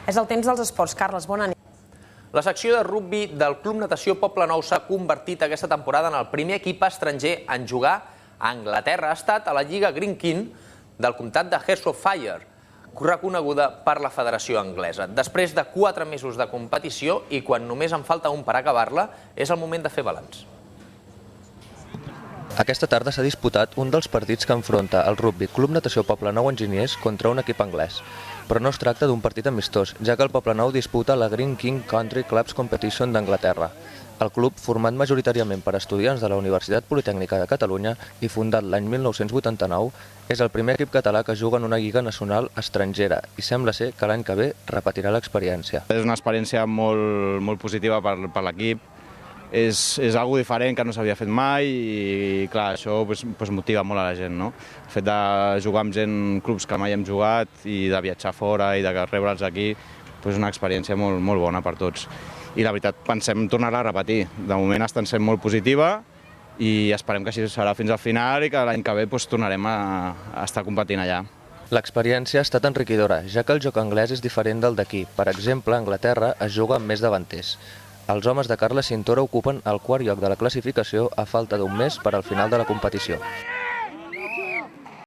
És el temps dels esports. Carles, bona nit. La secció de rugbi del Club Natació Poblenou s'ha convertit aquesta temporada en el primer equip estranger en jugar a Anglaterra. Ha estat a la Lliga Greene King del comtat de Hertfordshire, reconeguda per la Federació Anglesa. Després de 4 mesos de competició i quan només en falta un per acabar-la, és el moment de fer balanç. Aquesta tarda s'ha disputat un dels partits que enfronta el rugbi Club Natació Poblenou Enginyers contra un equip anglès. Però no es tracta d'un partit amistós, ja que el Poblenou disputa la Greene King Country Clubs Competition d'Anglaterra. El club, format majoritàriament per estudiants de la Universitat Politècnica de Catalunya i fundat l'any 1989, és el primer equip català que juga en una lliga nacional estrangera i sembla ser que l'any que ve repetirà l'experiència. És una experiència molt positiva per l'equip. És algo diferent que no s'havia fet mai i clar, això motiva molt a la gent, no? El fet de jugar amb gent, clubs que mai hem jugat i de viatjar fora i de rebre'ls aquí és una experiència molt bona per tots. I la veritat, pensem tornar-la a repetir. De moment està sent molt positiva i esperem que així serà fins al final i que l'any que ve tornarem a estar competint allà. L'experiència ha estat enriquidora, ja que el joc anglès és diferent del d'aquí. Per exemple, a Anglaterra es juga amb més davanters. Els homes de Carles Cintora ocupen el quart lloc de la classificació a falta d'un mes per al final de la competició.